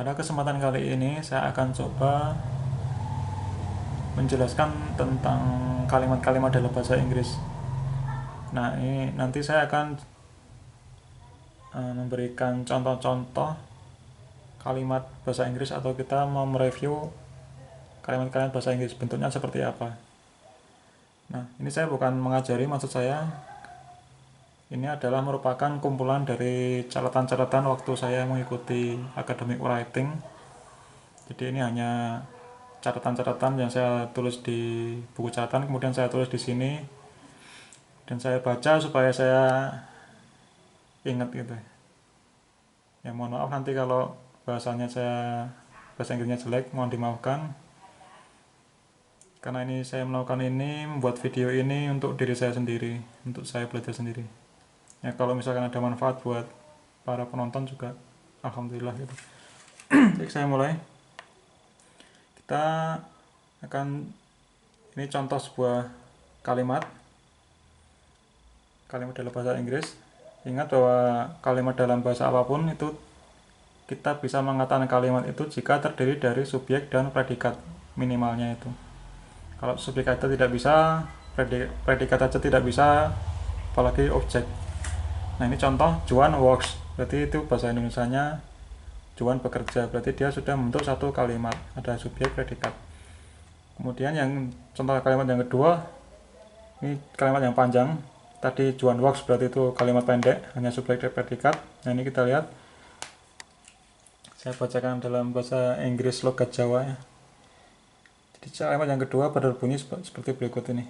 Pada kesempatan kali ini saya akan coba menjelaskan tentang kalimat-kalimat dalam bahasa Inggris. Nah, ini nanti saya akan memberikan contoh-contoh kalimat bahasa Inggris, atau kita mau mereview kalimat-kalimat bahasa Inggris bentuknya seperti apa. Nah, ini saya bukan mengajari, maksud saya ini adalah merupakan kumpulan dari catatan-catatan waktu saya mengikuti academic writing. Jadi ini hanya catatan-catatan yang saya tulis di buku catatan, kemudian saya tulis di sini dan saya baca supaya saya ingat gitu. Ya mohon maaf nanti kalau bahasa Inggrisnya jelek, mohon dimaafkan. Karena ini saya melakukan ini, membuat video ini untuk diri saya sendiri, untuk saya belajar sendiri. Ya kalau misalkan ada manfaat buat para penonton juga alhamdulillah gitu. Jadi saya mulai. Kita akan, ini contoh sebuah kalimat dalam bahasa Inggris. Ingat bahwa kalimat dalam bahasa apapun itu kita bisa mengatakan kalimat itu jika terdiri dari subjek dan predikat minimalnya itu. Kalau subjek aja tidak bisa, predikat aja tidak bisa, apalagi objek. Nah ini contoh, Juan works, berarti itu bahasa Indonesianya Juan bekerja, berarti dia sudah membentuk satu kalimat, ada subjek predikat. Kemudian yang contoh kalimat yang kedua, ini kalimat yang panjang. Tadi Juan works berarti itu kalimat pendek, hanya subjek dan predikat. Nah ini kita lihat, saya bacakan dalam bahasa Inggris logat Jawa ya. Jadi kalimat yang kedua berbunyi seperti berikut ini.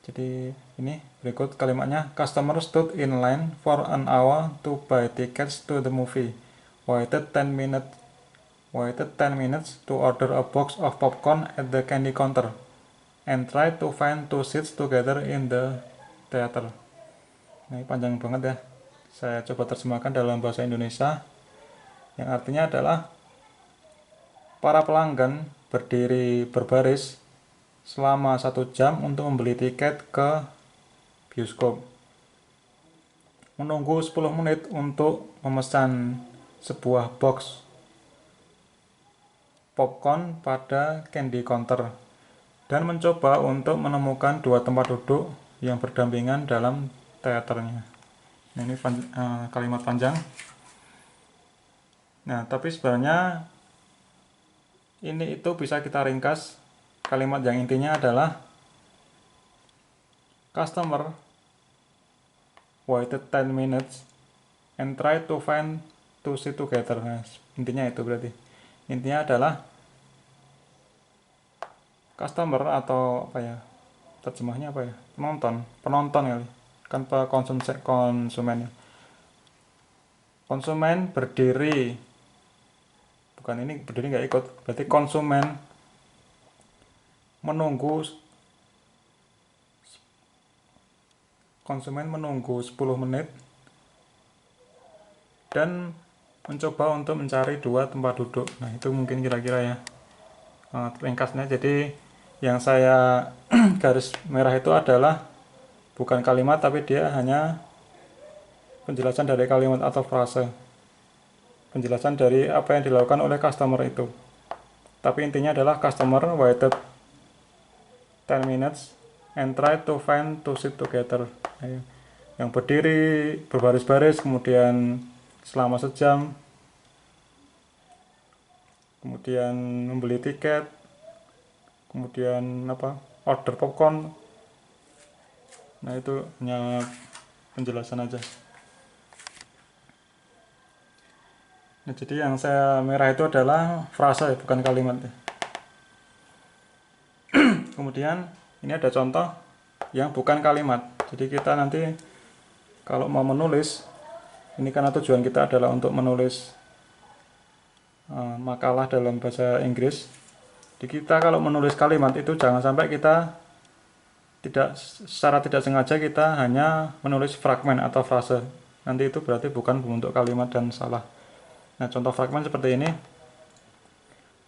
Jadi ini berikut kalimatnya, customer stood in line for an hour to buy tickets to the movie. Waited 10 minutes to order a box of popcorn at the candy counter and tried to find two seats together in the theater. Nah, ini panjang banget ya. Saya coba terjemahkan dalam bahasa Indonesia, yang artinya adalah para pelanggan berdiri berbaris selama 1 jam untuk membeli tiket ke bioskop. Menunggu 10 menit untuk memesan sebuah box popcorn pada candy counter, dan mencoba untuk menemukan 2 tempat duduk yang berdampingan dalam teaternya. Nah, ini kalimat panjang. Nah, tapi sebenarnya ini itu bisa kita ringkas. Kalimat yang intinya adalah customer waited 10 minutes and try to find two seats together. Nah, intinya itu berarti. Intinya adalah customer, atau apa ya? Terjemahnya apa ya? Penonton kali. Kan konsumen. Konsumen berdiri. Bukan, ini berdiri nggak ikut. Berarti konsumen menunggu 10 menit dan mencoba untuk mencari 2 tempat duduk. Nah itu mungkin kira-kira ya ringkasnya. Jadi yang saya garis merah itu adalah bukan kalimat, tapi dia hanya penjelasan dari kalimat atau frase, penjelasan dari apa yang dilakukan oleh customer itu. Tapi intinya adalah customer waited 10 minutes and try to find two seats together. Yang berdiri berbaris-baris, kemudian selama sejam, kemudian membeli tiket, kemudian order popcorn. Nah itu hanya penjelasan aja. Nah, jadi yang saya merah itu adalah frasa, bukan kalimat. Kemudian ini ada contoh yang bukan kalimat. Jadi kita nanti kalau mau menulis, ini karena tujuan kita adalah untuk menulis makalah dalam bahasa Inggris. Jadi kita kalau menulis kalimat itu jangan sampai kita secara tidak sengaja kita hanya menulis fragmen atau frase. Nanti itu berarti bukan bentuk kalimat dan salah. Nah, contoh fragmen seperti ini.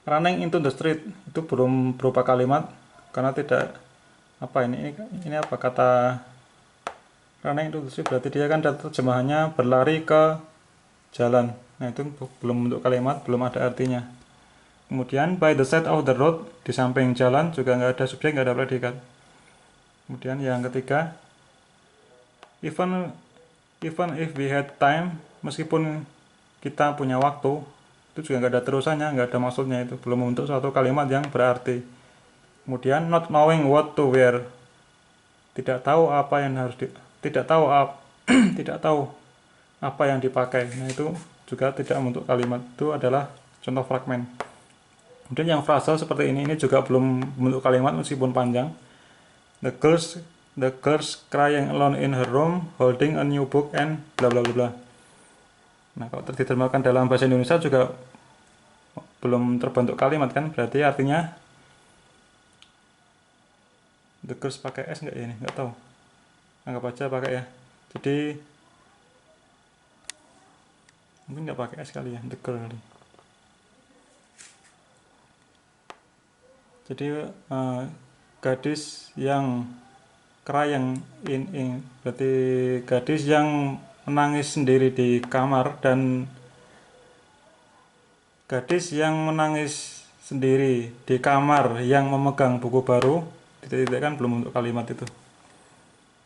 Running into the street itu belum berupa kalimat karena tidak ini apa kata running into the street, berarti dia kan terjemahannya berlari ke jalan. Nah, itu belum bentuk kalimat, belum ada artinya. Kemudian by the side of the road, di samping jalan juga nggak ada subjek, nggak ada predikat. Kemudian yang ketiga, even even if we had time, meskipun kita punya waktu, itu juga nggak ada terusannya, nggak ada maksudnya, itu belum membentuk suatu kalimat yang berarti. Kemudian not knowing what to wear, tidak tahu apa yang harus tidak tahu tidak tahu apa yang dipakai. Nah, itu juga tidak membentuk kalimat, itu adalah contoh fragmen. Kemudian yang frasa seperti ini juga belum membentuk kalimat meskipun panjang. The girls crying alone in her room holding a new book and bla bla bla. Nah, kalau diterjemahkan dalam bahasa Indonesia juga belum terbentuk kalimat kan, berarti artinya the girls pakai S nggak ya ini, nggak tahu, anggap aja pakai ya, jadi mungkin nggak pakai S kali ya, the girl kali. Jadi gadis yang crying in berarti gadis yang menangis sendiri di kamar, dan gadis yang menangis sendiri di kamar yang memegang buku baru, titik-titik kan belum untuk kalimat itu.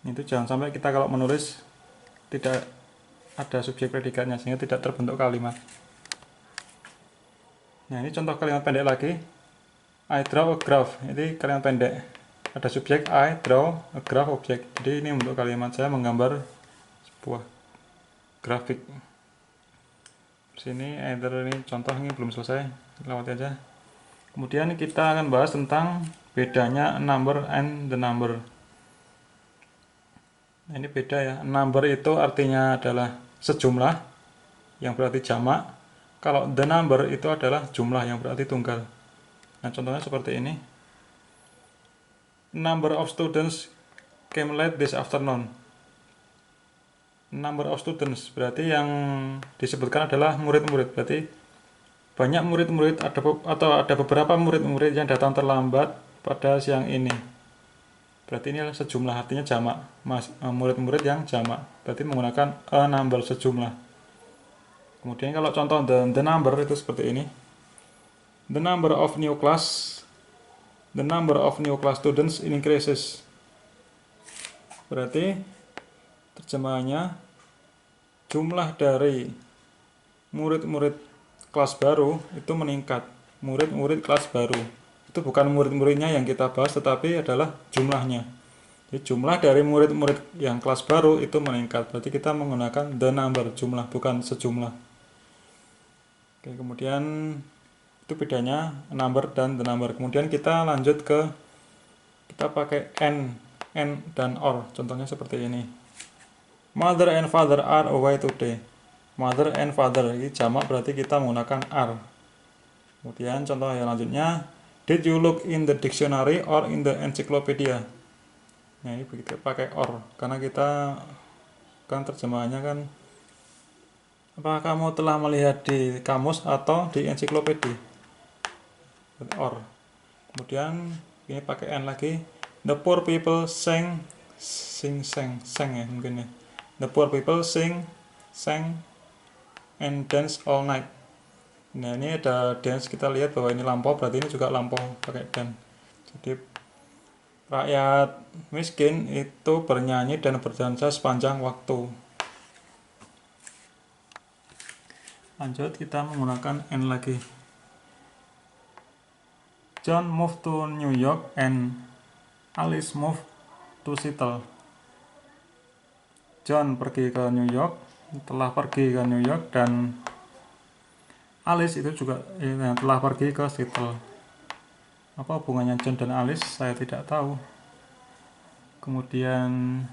Itu jangan sampai kita kalau menulis tidak ada subjek predikatnya sehingga tidak terbentuk kalimat. Nah, ini contoh kalimat pendek lagi. I draw a graph. Ini kalimat pendek. Ada subjek I draw a graph objek. Jadi ini untuk kalimat saya menggambar sebuah grafik. Sini either ini contoh, ini belum selesai, lewat aja. Kemudian kita akan bahas tentang bedanya number and the number. Nah, ini beda ya. Number itu artinya adalah sejumlah yang berarti jamak. Kalau the number itu adalah jumlah yang berarti tunggal. Nah, contohnya seperti ini. Number of students came late this afternoon. Number of students berarti yang disebutkan adalah murid-murid. Berarti banyak murid-murid atau ada beberapa murid-murid yang datang terlambat pada siang ini. Berarti ini adalah sejumlah, artinya jamak. Murid-murid yang jamak. Berarti menggunakan a number, sejumlah. Kemudian kalau contoh the number itu seperti ini. The number of new class students increases. Berarti terjemahannya jumlah dari murid-murid kelas baru itu meningkat. Murid-murid kelas baru itu bukan murid-muridnya yang kita bahas, tetapi adalah jumlahnya. Jadi jumlah dari murid-murid yang kelas baru itu meningkat. Berarti kita menggunakan the number, jumlah, bukan sejumlah. Oke, kemudian itu bedanya number dan the number. Kemudian kita lanjut ke, kita pakai and dan or. Contohnya seperti ini. Mother and father are away today. Mother and father ini jamak, berarti kita menggunakan are. Kemudian contoh yang lanjutnya, did you look in the dictionary or in the encyclopedia? Nah, ini begitu pakai or, karena kita kan terjemahannya kan, apakah kamu telah melihat di kamus atau di ensiklopedia? Or. Kemudian ini pakai and lagi. The poor people sang ya mungkin ya. The poor people sang and dance all night. Nah, ini ada dance, kita lihat bahwa ini lampau, berarti ini juga lampau pakai dan. Jadi rakyat miskin itu bernyanyi dan berdansa sepanjang waktu. Lanjut, kita menggunakan and lagi. John moved to New York and Alice moved to Seattle. John pergi ke New York, telah pergi ke New York, dan Alice itu juga telah pergi ke Seattle. Apa hubungannya John dan Alice? Saya tidak tahu. Kemudian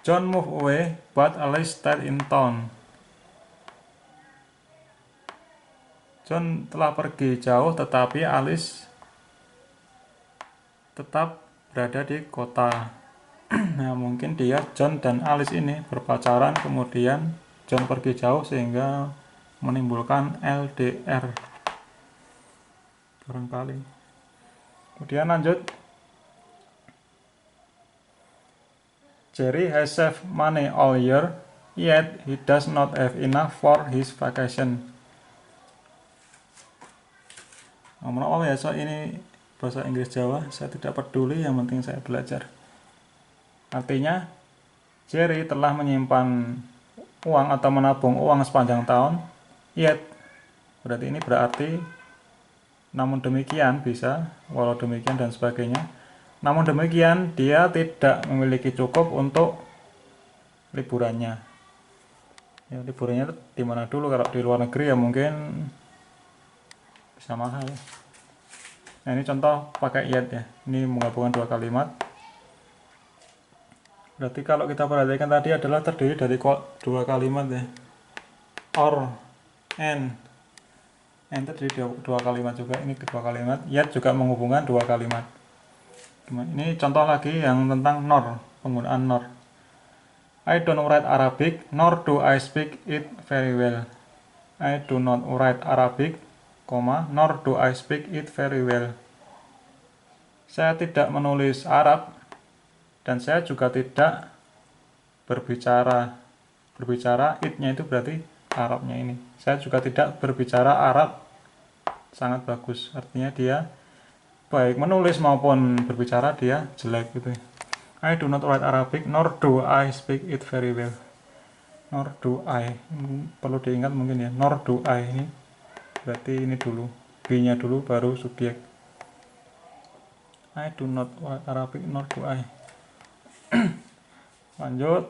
John moved away, but Alice stayed in town. John telah pergi jauh, tetapi Alice tetap berada di kota. Nah, mungkin John dan Alice ini berpacaran, kemudian John pergi jauh sehingga menimbulkan LDR. Barangkali. Kemudian lanjut. Jerry has saved money all year, yet he does not have enough for his vacation. Ngomong apa ya, so ini bahasa Inggris Jawa, saya tidak peduli, yang penting saya belajar. Artinya, Jerry telah menyimpan uang atau menabung uang sepanjang tahun, yet, berarti ini berarti namun demikian bisa, walau demikian dan sebagainya. Namun demikian, dia tidak memiliki cukup untuk liburannya. Ya, liburannya di mana dulu? Kalau di luar negeri ya mungkin bisa mahal ya. Nah, ini contoh pakai yet ya. Ini menggabungkan dua kalimat. Berarti kalau kita perhatikan tadi adalah terdiri dari dua kalimat ya. Or, and terdiri dari dua kalimat juga. Ini kedua kalimat. Yet juga menghubungkan dua kalimat. Ini contoh lagi yang tentang nor, penggunaan nor. I don't write Arabic, nor do I speak it very well. I do not write Arabic, nor do I speak it very well. Saya tidak menulis Arab, dan saya juga tidak berbicara. Berbicara, it-nya itu berarti Arabnya ini. Saya juga tidak berbicara Arab sangat bagus. Artinya dia baik menulis maupun berbicara dia jelek gitu. I do not write Arabic, nor do I speak it very well. Nor do I, perlu diingat mungkin ya, nor do I ini berarti ini dulu, B-nya dulu baru subjek. I do not write Arabic, nor do I. Lanjut.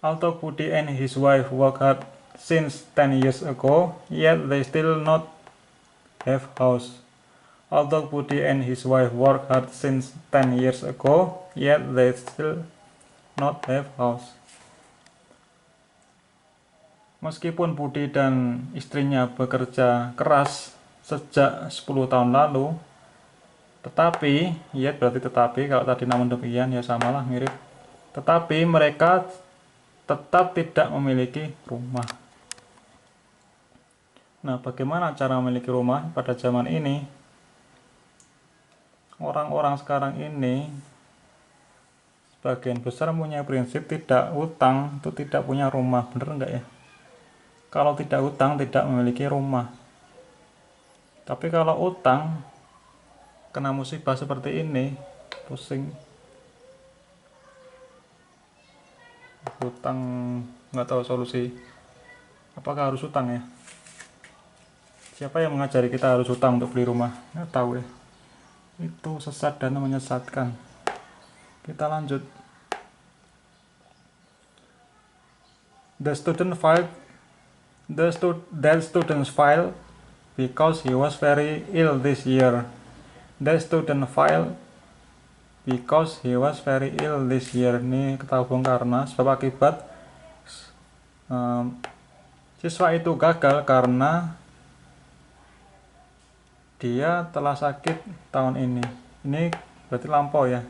Although Budi and his wife work hard since 10 years ago, yet they still not have house. Although Budi and his wife work hard since 10 years ago, yet they still not have house. Meskipun Budi dan istrinya bekerja keras sejak 10 tahun lalu, tetapi, yet berarti tetapi, kalau tadi namun demikian ya samalah mirip. Tetapi mereka tetap tidak memiliki rumah. Nah, bagaimana cara memiliki rumah pada zaman ini? Orang-orang sekarang ini sebagian besar punya prinsip tidak utang itu tidak punya rumah. Bener enggak ya? Kalau tidak utang tidak memiliki rumah. Tapi kalau utang kena musibah seperti ini, pusing. Utang nggak tahu solusi. Apakah harus utang ya? Siapa yang mengajari kita harus utang untuk beli rumah? Nggak tahu ya. Itu sesat dan menyesatkan. Kita lanjut. The student filed that student's file because he was very ill this year. The student filed because he was very ill this year. Ini ketahubung karena sebab akibat. Siswa itu gagal karena dia telah sakit tahun ini. Ini berarti lampau ya.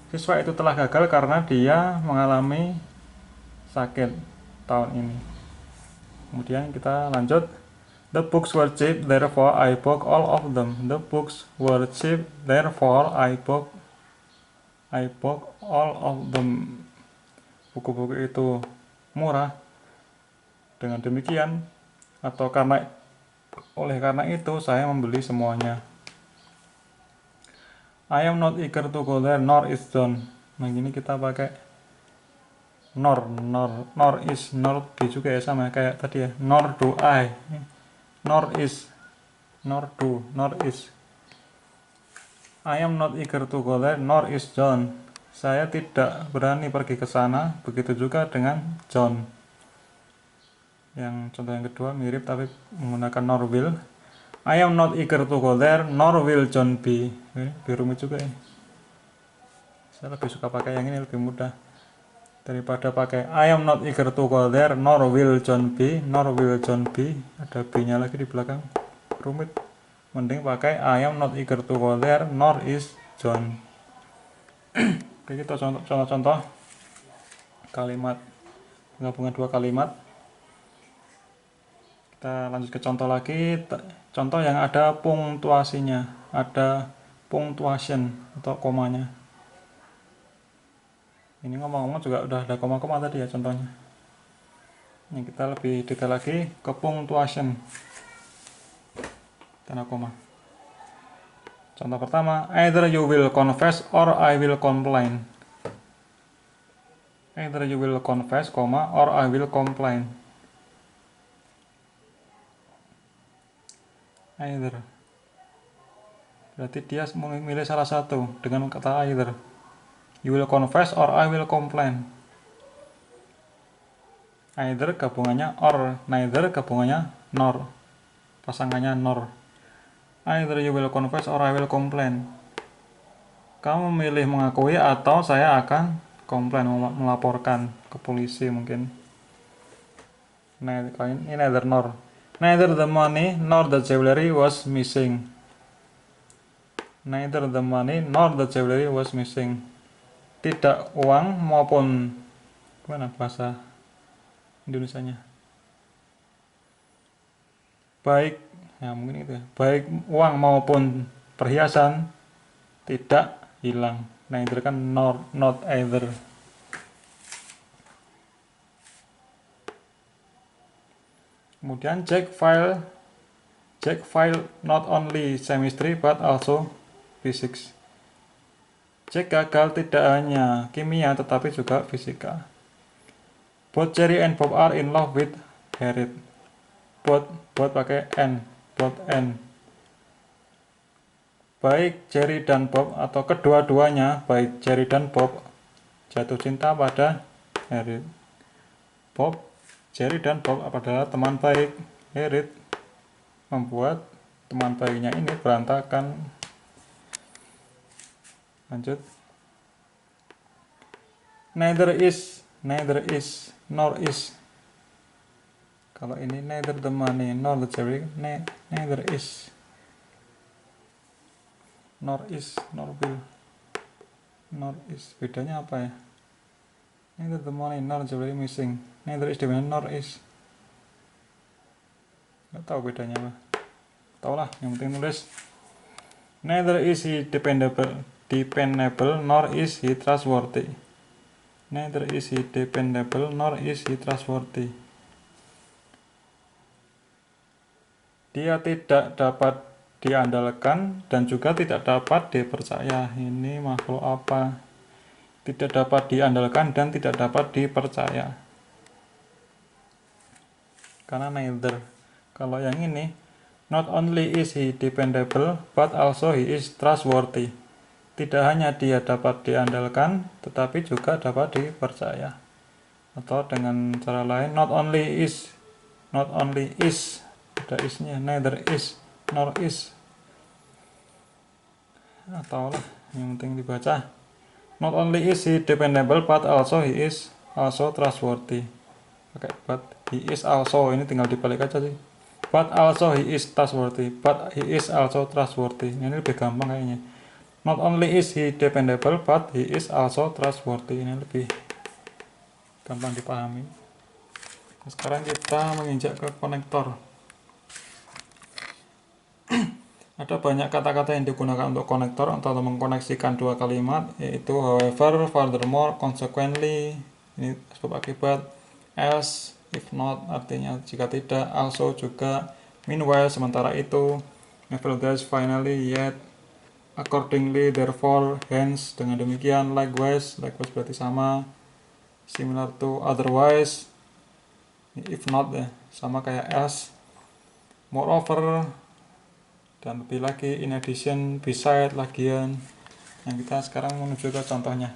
Siswa itu telah gagal karena dia mengalami sakit tahun ini. Kemudian kita lanjut. The books were cheap, therefore I bought all of them. The books were cheap, therefore I bought all of them. Buku-buku itu murah. Dengan demikian, atau oleh karena itu saya membeli semuanya. I am not eager to go there, nor is John. Nah, gini kita pakai nor is, nor juga ya sama kayak tadi ya. Nor do I, nor is, nor do, nor is. I am not eager to go there, nor is John. Saya tidak berani pergi ke sana, begitu juga dengan John. Yang contoh yang kedua mirip tapi menggunakan nor will. I am not eager to go there, nor will John be. Lebih rumit juga ya. Saya lebih suka pakai yang ini, lebih mudah daripada pakai I am not eager to go there, nor will John be. Nor will John be, ada B nya lagi di belakang, rumit. Mending pakai I am not eager to go there, nor is John. Oke, kita contoh-contoh kalimat gabungan dua kalimat. Kita lanjut ke contoh lagi. Contoh yang ada punctuasinya, ada punctuation atau komanya. Ini ngomong-ngomong juga udah ada koma-koma tadi ya contohnya. Ini kita lebih detail lagi ke punctuation. Tanda koma. Contoh pertama, either you will confess or I will complain. Either you will confess, or I will complain. Either. Berarti dia memilih salah satu dengan kata either. You will confess or I will complain. Either gabungannya or, neither gabungannya nor. Pasangannya nor. Either you will confess or I will complain. Kamu memilih mengakui atau saya akan komplain, melaporkan ke polisi mungkin. Nah, ini neither nor. Neither the money nor the jewelry was missing. Neither the money nor the jewelry was missing. Tidak uang maupun gimana bahasa Indonesianya? Baik, ya mungkin itu ya. Baik uang maupun perhiasan tidak hilang. Neither kan nor, not either. Kemudian Jack failed not only chemistry but also physics. Jack gagal tidak hanya kimia tetapi juga fisika. Both Jerry and Bob are in love with Harriet. Both pakai N, both N. Baik Jerry dan Bob atau kedua-duanya, baik Jerry dan Bob jatuh cinta pada Harriet. Jerry dan Bob adalah teman baik. Harriet membuat teman baiknya ini berantakan. Lanjut. Neither is nor is. Kalau ini neither the money nor the jewelry, neither is. Nor is, nor will. Nor is. Bedanya apa ya? Neither the money nor the jewelry missing. Neither is dependent nor is. Gak tahu bedanya apa. Tahu lah, yang penting nulis. Neither is he dependable nor is he trustworthy. Neither is he dependable nor is he trustworthy. Dia tidak dapat diandalkan dan juga tidak dapat dipercaya. Ini makhluk apa? Tidak dapat diandalkan dan tidak dapat dipercaya. Karena neither. Kalau yang ini, not only is he dependable but also he is trustworthy. Tidak hanya dia dapat diandalkan, tetapi juga dapat dipercaya. Atau dengan cara lain, not only is, ada isnya, neither is, nor is. Atau lah, yang penting dibaca. Not only is he dependable, but also he is also trustworthy. Pakai but, he is also, ini tinggal dibalik aja sih. But also he is trustworthy, but he is also trustworthy. Ini lebih gampang kayaknya. Not only is he dependable, but he is also trustworthy. Ini lebih gampang dipahami. Nah, sekarang kita menginjak ke konektor. Ada banyak kata-kata yang digunakan untuk konektor atau mengkoneksikan dua kalimat, yaitu however, furthermore, consequently, ini sebab akibat, else, if not, artinya jika tidak, also juga, meanwhile, sementara itu, nevertheless, finally, yet, accordingly, therefore, hence, dengan demikian, likewise berarti sama, similar to, otherwise, if not ya, sama kayak else, moreover, dan lebih lagi, in addition, beside, lagian. Nah, kita sekarang menuju ke contohnya.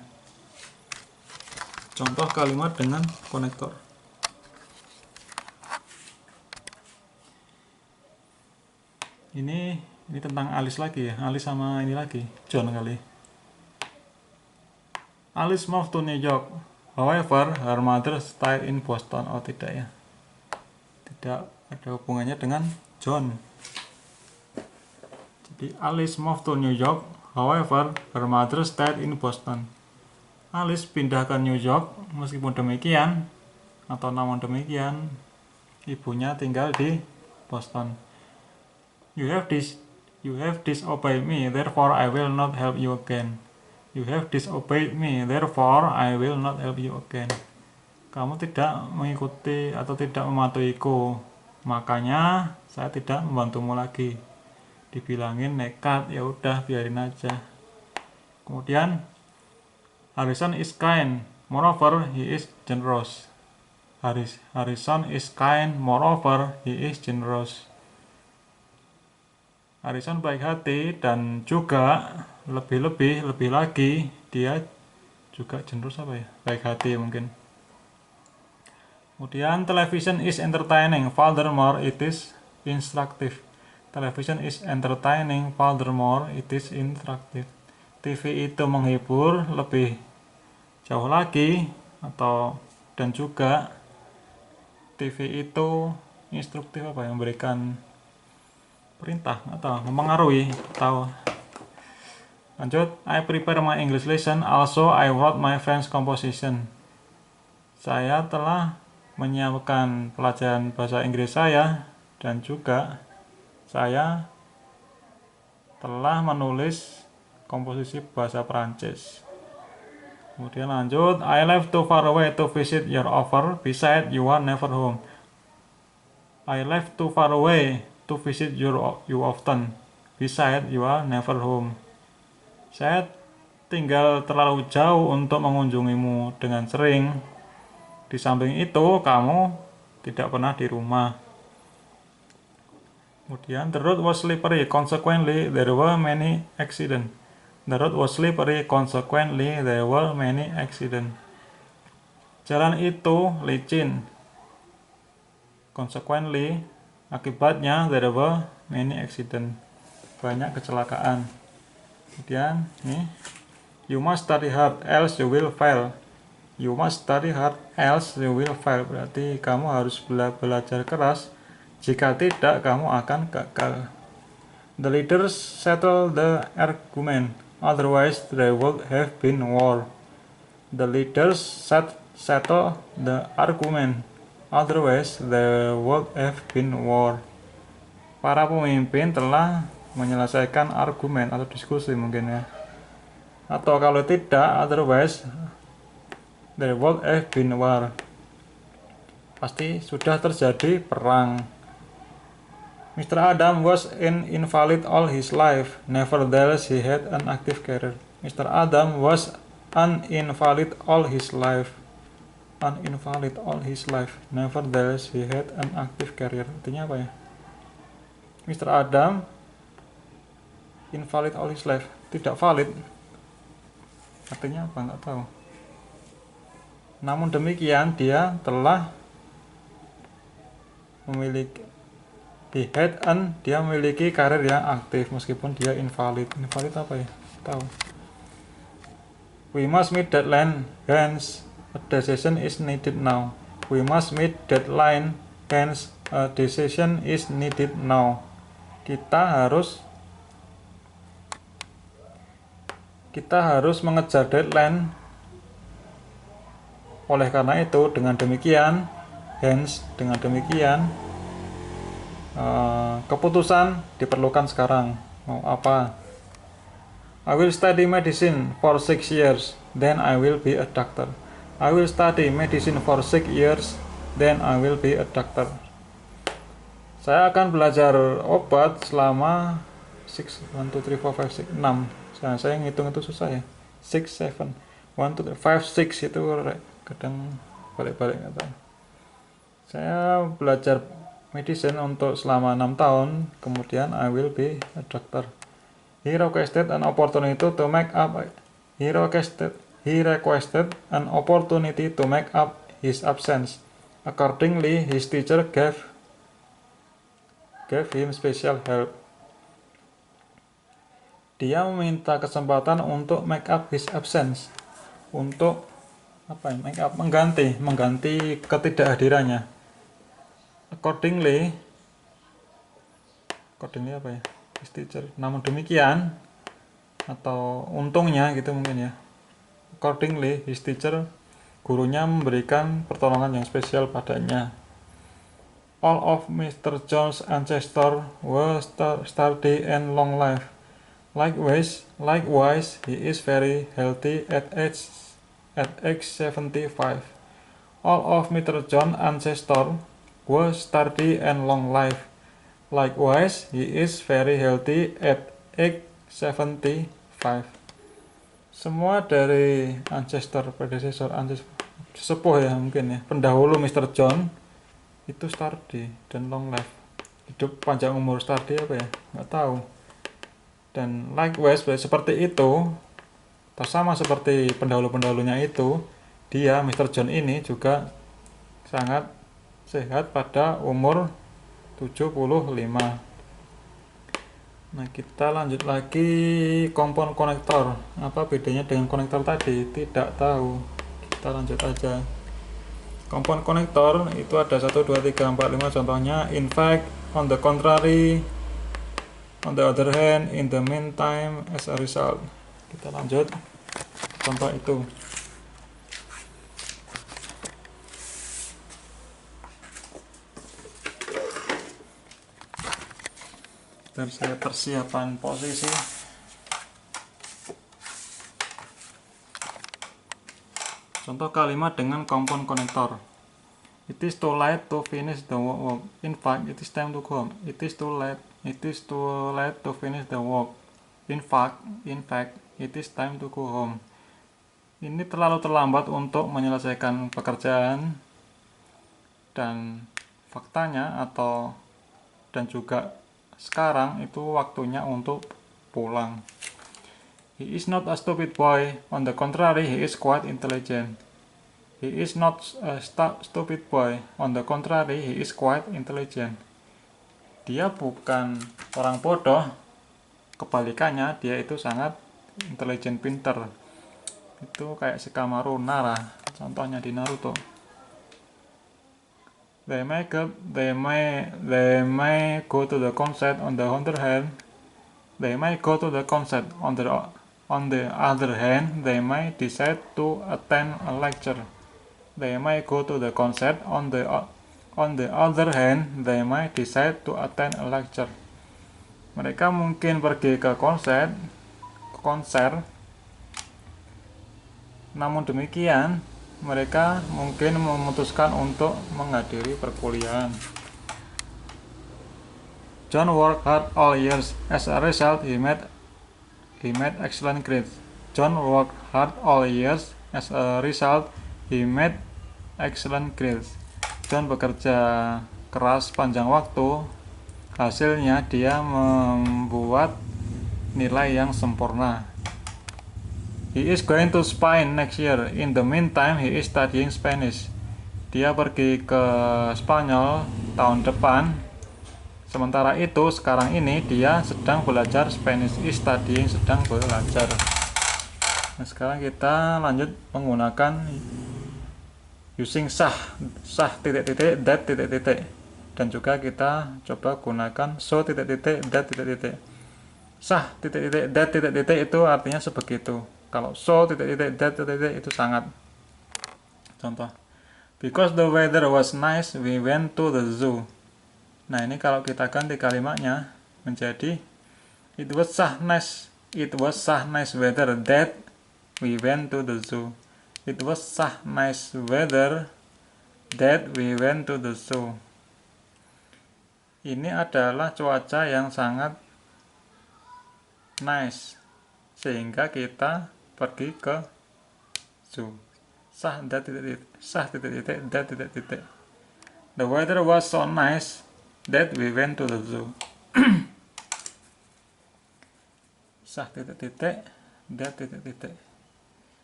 Contoh kalimat dengan konektor. Ini tentang Alice lagi ya. Alice sama ini lagi, John kali. Alice moved to New York. However, her mother stayed in Boston. Oh tidak ya. Tidak ada hubungannya dengan John. Jadi Alice moved to New York. However, her mother stayed in Boston. Alice pindah ke New York. Meskipun demikian, atau namun demikian, ibunya tinggal di Boston. You have disobeyed me, therefore I will not help you again. You have disobeyed me, therefore I will not help you again. Kamu tidak mengikuti atau tidak mematuhiku, makanya saya tidak membantumu lagi. Dibilangin nekat, ya udah biarin aja. Kemudian Harrison is kind, moreover he is generous. Harrison is kind, moreover he is generous. Harrison baik hati dan juga lebih lagi dia juga generous baik hati mungkin. Kemudian television is entertaining, furthermore it is instructive. Television is entertaining, furthermore it is instructive. TV itu menghibur lebih jauh lagi dan juga TV itu instruktif memberikan perintah atau mempengaruhi atau. Lanjut, I prepare my English lesson, also I wrote my French composition. Saya telah menyiapkan pelajaran bahasa Inggris saya dan juga saya telah menulis komposisi bahasa Prancis. Kemudian lanjut, I left too far away to visit your offer, besides you are never home. I left too far away to visit you often, besides you are never home. Saya tinggal terlalu jauh untuk mengunjungimu dengan sering. Di samping itu, kamu tidak pernah di rumah. Kemudian, the road was slippery, consequently there were many accidents. The road was slippery, consequently there were many accidents. Jalan itu licin. Consequently, akibatnya there were many accidents. Banyak kecelakaan. Kemudian, you must study hard, else you will fail. You must study hard, else you will fail. Berarti kamu harus belajar keras. Jika tidak, kamu akan gagal. The leaders settle the argument. Otherwise, there would have been war. The leaders settle the argument. Otherwise, there would have been war. Para pemimpin telah menyelesaikan argumen atau diskusi mungkin ya. Atau kalau tidak, otherwise, there would have been war. Pasti sudah terjadi perang. Mr. Adam was an invalid all his life. Nevertheless, he had an active career. Mr. Adam was an invalid all his life. Uninvalid all his life. Nevertheless, he had an active career. Artinya apa ya? Mr. Adam invalid all his life. Tidak valid. Artinya apa? Nggak tahu. Namun demikian, dia telah memiliki dia memiliki karir yang aktif meskipun dia invalid. Invalid apa ya? Tahu. We must meet deadline, hence a decision is needed now. We must meet deadline, hence a decision is needed now. Kita harus mengejar deadline. Oleh karena itu, dengan demikian, keputusan diperlukan sekarang. Mau apa? I will study medicine for 6 years, then I will be a doctor. I will study medicine for 6 years, then I will be a doctor. Saya akan belajar obat selama 6 saya ngitung itu susah ya. 6 7 1 2 3 5 6 itu kadang balik-balik nggak tahu. Saya belajar medicine untuk selama 6 tahun, kemudian I will be a doctor. He requested an opportunity to make up his absence. Accordingly, his teacher gave him special help. Dia meminta kesempatan untuk make up his absence. Untuk mengganti ketidakhadirannya. Accordingly apa ya? His teacher. Namun demikian atau untungnya gitu mungkin ya. Accordingly, his teacher, gurunya memberikan pertolongan yang spesial padanya. All of Mr. Jones' ancestors were sturdy and long life. Likewise, he is very healthy at age 75. All of Mr. John's ancestors were sturdy and long lived. Likewise, he is very healthy at age 75. Semua dari predesesor, sepuh ya mungkin ya, pendahulu Mr. John itu sturdy dan long life. Hidup panjang umur, sturdy apa ya? Nggak tahu. Dan likewise, seperti itu, sama seperti pendahulu-pendahulunya itu, dia Mr. John ini juga sangat sehat pada umur 75. Nah, kita lanjut lagi kompon konektor. Apa bedanya dengan konektor tadi? Tidak tahu. Kita lanjut aja. Kompon konektor itu ada 1, 2, 3, 4, 5 contohnya. In fact, on the contrary, on the other hand, in the meantime, as a result. Kita lanjut contoh itu. Dan saya persiapan posisi. Contoh kalimat dengan kompon konektor. It is too late to finish the work. In fact, it is time to go home. It is too late to finish the work. In fact, it is time to go home. Ini terlalu terlambat untuk menyelesaikan pekerjaan. Dan faktanya dan juga sekarang itu waktunya untuk pulang. He is not a stupid boy. On the contrary, he is quite intelligent. He is not a stupid boy. On the contrary, he is quite intelligent. Dia bukan orang bodoh. Kebalikannya, dia itu sangat intelijen, pinter. Itu kayak Shikamaru Nara, contohnya di Naruto. They may go to the concert. On the other hand, they may decide to attend a lecture. They may go to the concert. On the other hand, they may decide to attend a lecture. Mereka mungkin pergi ke konser. Namun demikian, mereka mungkin memutuskan untuk menghadiri perkuliahan. John worked hard all years. As a result, he made excellent grades. John worked hard all years. As a result, he made excellent grades. John bekerja keras panjang waktu. Hasilnya dia membuat nilai yang sempurna. He is going to Spain next year. In the meantime, he is studying Spanish. Dia pergi ke Spanyol tahun depan. Sementara itu, sekarang ini dia sedang belajar Spanish. Is studying, sedang belajar. Nah, sekarang kita lanjut menggunakan using that, dan juga kita coba gunakan so, that. That, itu artinya sebegitu. Kalau so, that, itu sangat. Contoh, because the weather was nice, we went to the zoo. Nah, ini kalau kita ganti kalimatnya menjadi it was so nice weather that we went to the zoo. It was so nice weather that we went to the zoo. Ini adalah cuaca yang sangat nice sehingga kita pergi ke zoo. That. The weather was so nice that we went to the zoo. That.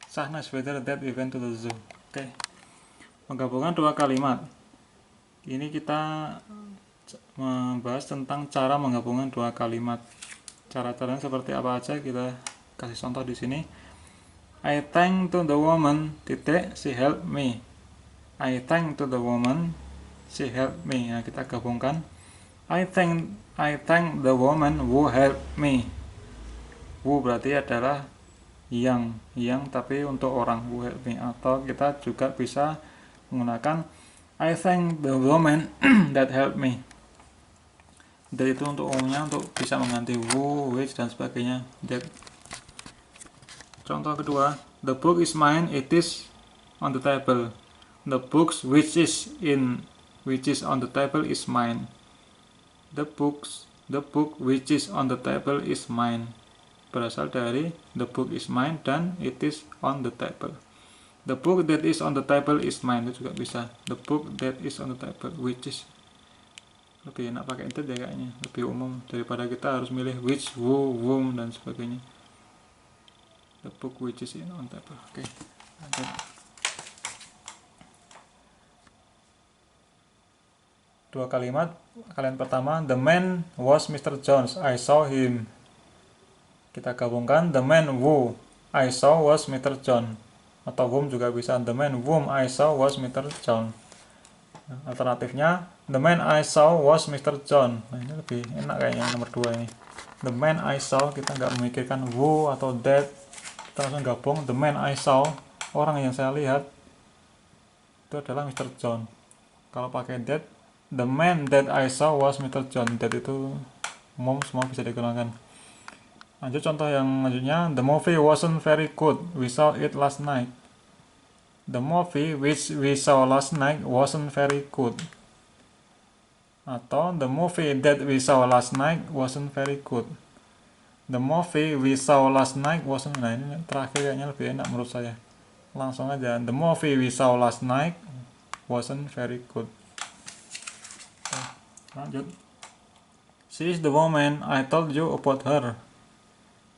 So nice weather that we went to the zoo. Oke. Penggabungan dua kalimat. Ini kita membahas tentang cara menggabungkan dua kalimat. Cara-caranya seperti apa aja kita kasih contoh di sini. I thank to the woman, she helped me. I thank to the woman, she helped me. Nah, kita gabungkan. I thank the woman who helped me. Who berarti adalah yang tapi untuk orang, who helped me. Atau kita juga bisa menggunakan I thank the woman that helped me. That itu untuk umumnya untuk bisa mengganti who, which, dan sebagainya. That. Contoh kedua, the book is mine, it is on the table. The books which is on the table is mine. The book which is on the table is mine. Berasal dari the book is mine dan it is on the table. The book that is on the table is mine, itu juga bisa. The book that is on the table, which is. Lebih enak pakai that ya kayaknya, lebih umum daripada kita harus milih which, who, whom, dan sebagainya. The book which is on table. Oke, lanjut. Dua kalimat. Kalimat pertama, the man was Mr. Jones, I saw him. Kita gabungkan, the man who I saw was Mr. John. Atau whom juga bisa, the man whom I saw was Mr. John. Alternatifnya, the man I saw was Mr. John. Nah, ini lebih enak kayaknya nomor 2 ini. The man I saw, kita nggak memikirkan who atau that, kita langsung gabung. The man I saw, orang yang saya lihat itu adalah Mr. John. Kalau pakai that, the man that I saw was Mr. John. That itu umum, semua bisa digunakan. Lanjut contoh yang lanjutnya, the movie wasn't very good, we saw it last night. The movie which we saw last night wasn't very good. Atau the movie that we saw last night wasn't very good. The movie we saw last night wasn't. Nah, ini terakhir kayaknya lebih enak menurut saya. Langsung aja, the movie we saw last night wasn't very good. Lanjut. She is the woman I told you about her.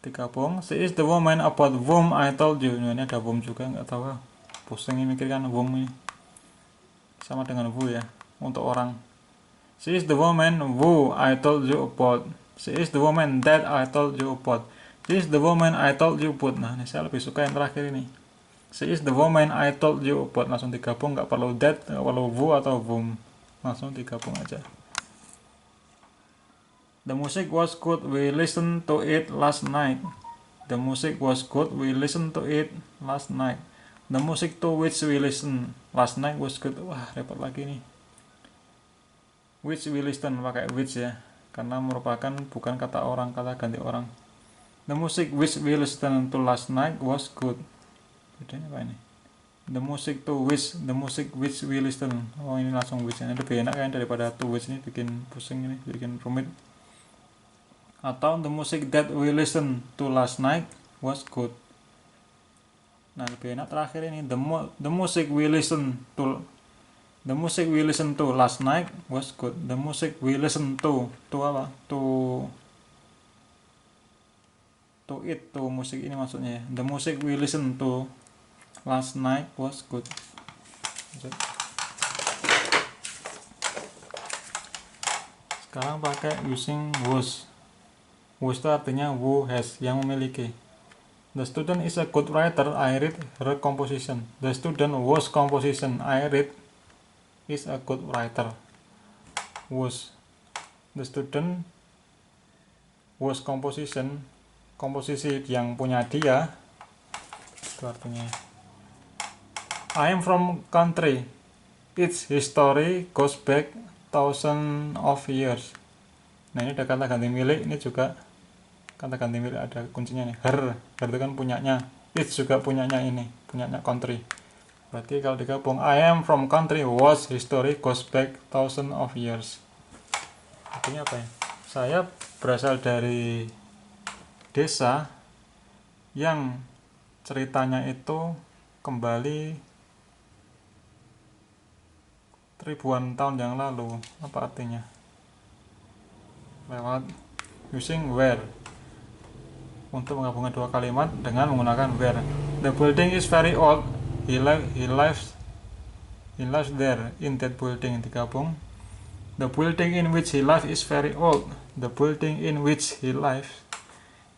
Digabung, she is the woman about whom I told you. Nah, ini ada whom juga, nggak tahu. Pusing ini mikirkan whom ini. Sama dengan who ya, untuk orang. She is the woman who I told you about. She is the woman that I told you about. She is the woman I told you about. Nah, ini saya lebih suka yang terakhir ini. She is the woman I told you about. Langsung digabung, nggak perlu that, nggak perlu who atau whom. Langsung digabung aja. The music was good, we listened to it last night. The music was good, we listened to it last night. The music to which we listened last night was good. Wah, repot lagi nih. Which we listen, pakai which ya, karena merupakan bukan kata orang, kata ganti orang. The music which we listened to last night was good. Bedanya apa ini? The music which we listen. Oh, ini langsung which. Ini lebih enak kan daripada to which, ini bikin pusing, ini bikin rumit. Atau the music that we listen to last night was good. Nah, lebih enak terakhir ini, the music we listen to last night was good. The music we listen to apa? To musik ini maksudnya ya. The music we listen to last night was good. Sekarang pakai using was. Was itu artinya who has, yang memiliki. The student is a good writer, I read her composition. The student was composition, I read is a good writer. Was. The student was composition, komposisi yang punya dia. Itu artinya. I am from country. Its history goes back thousands of years. Nah, ini ada kata ganti milik, ini juga kata ganti milik, ada kuncinya nih, her itu kan punyanya, it's juga punyanya ini, punyanya country. Berarti kalau digabung, I am from country was history goes back thousands of years. Artinya apa ya? Saya berasal dari desa yang ceritanya itu kembali ribuan tahun yang lalu. Apa artinya? Lewat using where. Untuk menggabungkan dua kalimat dengan menggunakan where. The building is very old. He lives there in that building. Digabung. The building in which he lives is very old. The building in which he lives,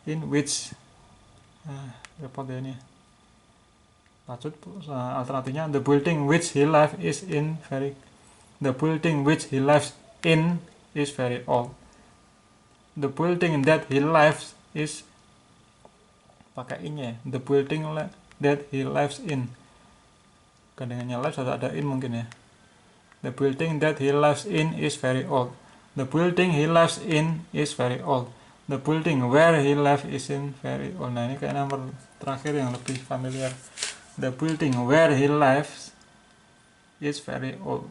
repot ya ini. Lanjut, alternatifnya the building which he lives is the building which he lives in is very old. The building that he lives is, pakai in ya, the building that he lives in. Gandengannya lives atau ada in mungkin ya. The building that he lives in is very old. The building he lives in is very old. The building where he lives is in very old. Nah, ini kayak nomor terakhir yang lebih familiar. The building where he lives is very old.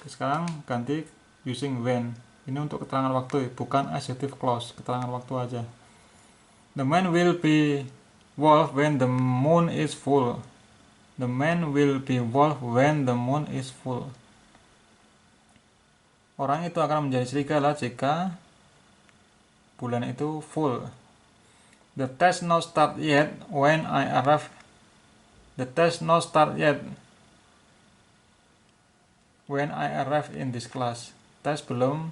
Sekarang ganti using when. Ini untuk keterangan waktu, bukan adjective clause, keterangan waktu aja. The man will be wolf when the moon is full. The man will be wolf when the moon is full. Orang itu akan menjadi serigala jika bulan itu full. The test not start yet when I arrive. The test not start yet when I arrive in this class. Tes belum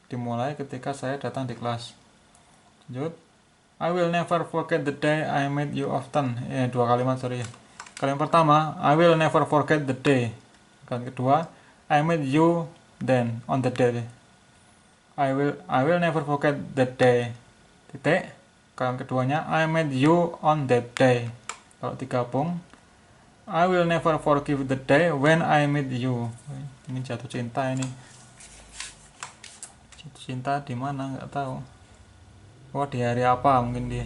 dimulai ketika saya datang di kelas. Lanjut. I will never forget the day I met you often. Dua kalimat, sorry. Kalimat pertama, I will never forget the day. Kalimat kedua, I met you then on the day. I will never forget the day. Titik. Kalimat keduanya, I met you on that day. Kalau digabung, I will never forgive the day when I met you. Ini jatuh cinta ini. Jatuh cinta di mana? Nggak tahu. Oh, di hari apa mungkin dia.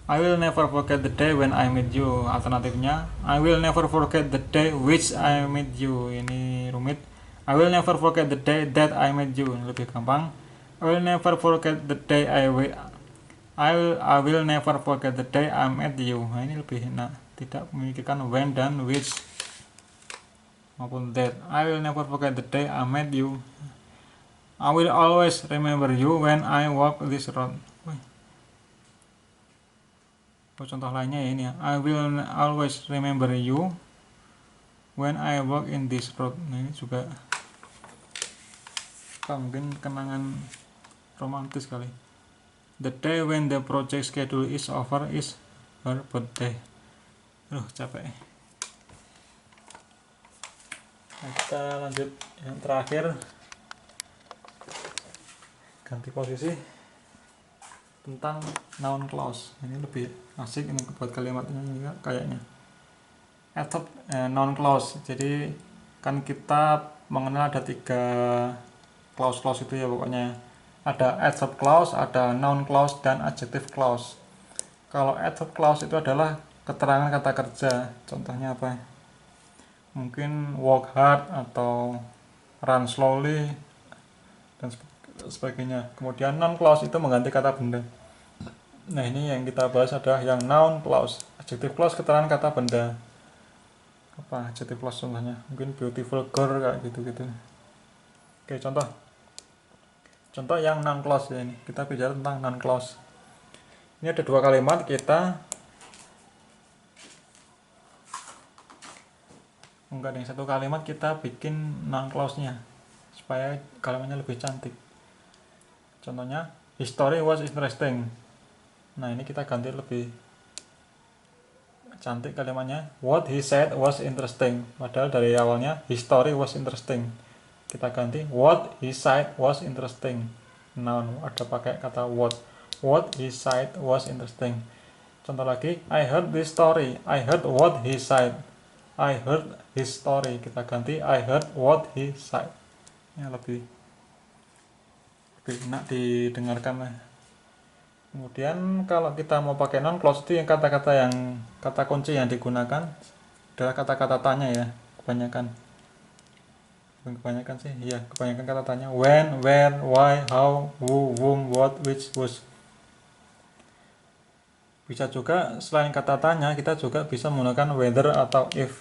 I will never forget the day when I met you. Alternatifnya, I will never forget the day which I met you. Ini rumit. I will never forget the day that I met you. Ini lebih gampang. I will never forget the day I will never forget the day I met you. Nah, ini lebih enak. Tidak memikirkan when dan which maupun that. I will never forget the day I met you. I will always remember you when I walk this road. Contoh lainnya ya ini ya. I will always remember you when I walk in this road. Nah, ini juga mungkin kenangan romantis kali. The day when the project schedule is over is her birthday. Capek. Nah, kita lanjut yang terakhir. Ganti posisi tentang noun clause. Ini lebih asik ini buat kalimatnya juga kayaknya. Adverb noun clause. Jadi kan kita mengenal ada 3 clause itu ya pokoknya. Ada adverb clause, ada noun clause dan adjective clause. Kalau adverb clause itu adalah keterangan kata kerja. Contohnya apa? Mungkin work hard atau run slowly dan sebagainya. Kemudian noun clause itu mengganti kata benda. Nah, ini yang kita bahas adalah yang noun clause. Adjective clause keterangan kata benda. Apa adjective clause contohnya? Mungkin beautiful girl kayak gitu-gitu. Oke, contoh yang noun clause ya ini. Kita bicara tentang noun clause. Ini ada 2 kalimat, kita enggak ada yang 1 kalimat kita bikin noun clause-nya supaya kalimatnya lebih cantik. Contohnya, his story was interesting. Nah, ini kita ganti lebih cantik kalimatnya. What he said was interesting. Padahal dari awalnya his story was interesting. Kita ganti what he said was interesting. Noun ada pakai kata what. What he said was interesting. Contoh lagi, I heard this story. I heard what he said. I heard his story. Kita ganti I heard what he said. Ya, lebih enak didengarkan lah. Kemudian kalau kita mau pakai noun clause itu yang kata kunci yang digunakan adalah kata-kata tanya ya, kebanyakan sih, iya kebanyakan kata tanya. When, where, why, how, who, whom, what, which, whose. Bisa juga selain kata tanya kita juga bisa menggunakan whether atau if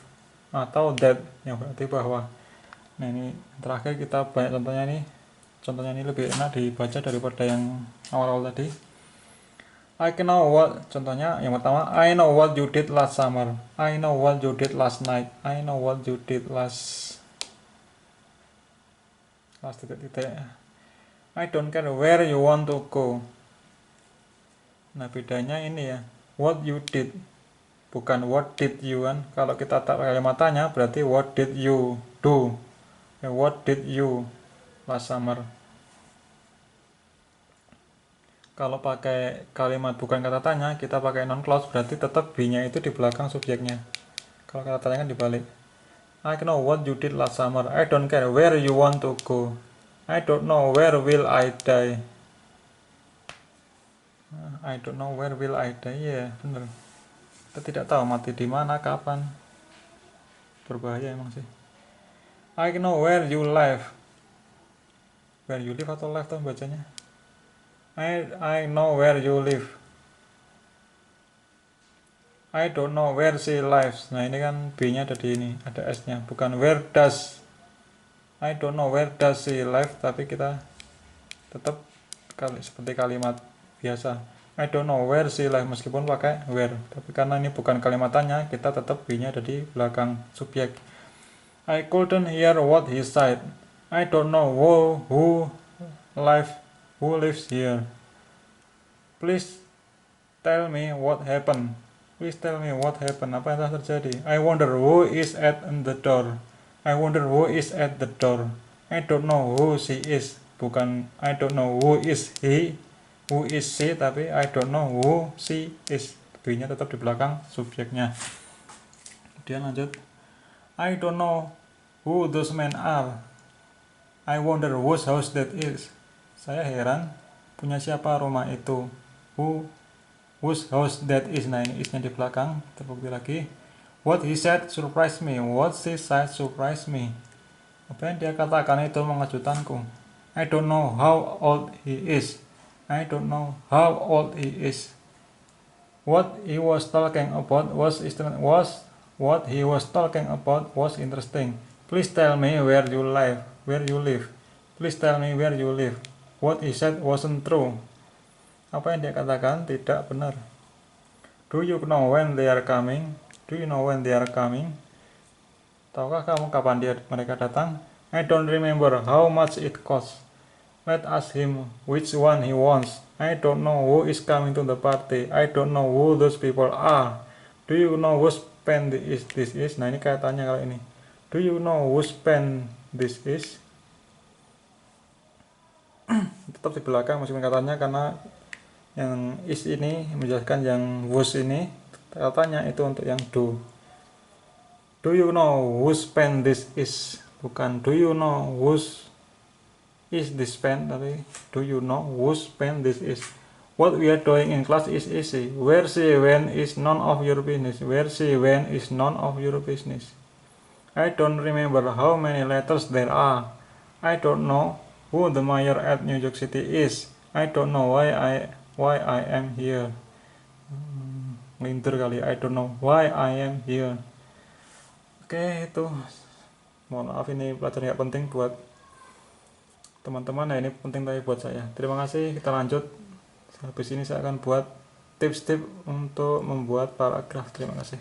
atau that yang berarti bahwa. Nah, ini terakhir kita banyak contohnya nih. Contohnya ini lebih enak dibaca daripada yang awal-awal tadi. I know what, contohnya yang pertama, I know what you did last summer. I know what you did last night. I know what you did last titik-titik. I don't care where you want to go. Nah, bedanya ini ya, what you did, bukan what did you kan. Kalau kita tak kalimat tanya berarti what did you do. What did you last summer. Kalau pakai kalimat bukan kata tanya, kita pakai noun clause berarti tetap be-nya itu di belakang subjeknya. Kalau kata tanya kan dibalik. I know what you did last summer. I don't care where you want to go. I don't know where will I die. I don't know where will I die. Ya, bener. Kita tidak tahu mati di mana, kapan. Berbahaya emang sih. I know where you live. Where you live atau live tuh bacanya? I know where you live. I don't know where she lives. Nah ini kan B-nya ada di ini, ada S-nya, bukan where does. I don't know where does she live, tapi kita tetap seperti kalimat biasa. I don't know where she lives meskipun pakai where, tapi karena ini bukan kalimatannya, kita tetap B-nya ada di belakang subjek. I couldn't hear what he said. I don't know who lives here. Please tell me what happened. Please tell me what happened. Apa yang telah terjadi? I wonder who is at the door. I wonder who is at the door. I don't know who she is. Bukan I don't know who is he, who is she, tapi I don't know who she is. B-nya tetap di belakang subjeknya. Kemudian lanjut. I don't know who those men are. I wonder whose house that is. Saya heran, punya siapa rumah itu? Whose house that is. Nah ini is-nya di belakang, terbukti lagi. What he said surprised me. What she said surprised me. Apa yang dia katakan itu mengejutkanku. I don't know how old he is. I don't know how old he is. What he was talking about was what he was talking about was interesting. Please tell me where you live. Please tell me where you live. What he said wasn't true. Apa yang dia katakan tidak benar. Do you know when they are coming? Do you know when they are coming? Tahukah kamu kapan mereka datang? I don't remember how much it costs. Let's ask him which one he wants. I don't know who is coming to the party. I don't know who those people are. Do you know whose pen this is? Nah ini kaitannya kalau ini. Do you know whose pen this is? Tetap di belakang meskipun katanya, karena yang is ini menjelaskan yang whose ini, katanya itu untuk yang do. Do you know whose pen this is? Bukan do you know whose is this pen, tapi do you know whose pen this is? What we are doing in class is easy. Where she went is none of your business. Where she went is none of your business. I don't remember how many letters there are. I don't know who the mayor at New York City is. I don't know why I am here. Linter kali. I don't know why I am here. Oke, itu. Mohon maaf ini pelajaran yang penting buat teman-teman. Nah ini penting tapi buat saya. Terima kasih. Kita lanjut. Habis ini saya akan buat tips-tips untuk membuat paragraf. Terima kasih.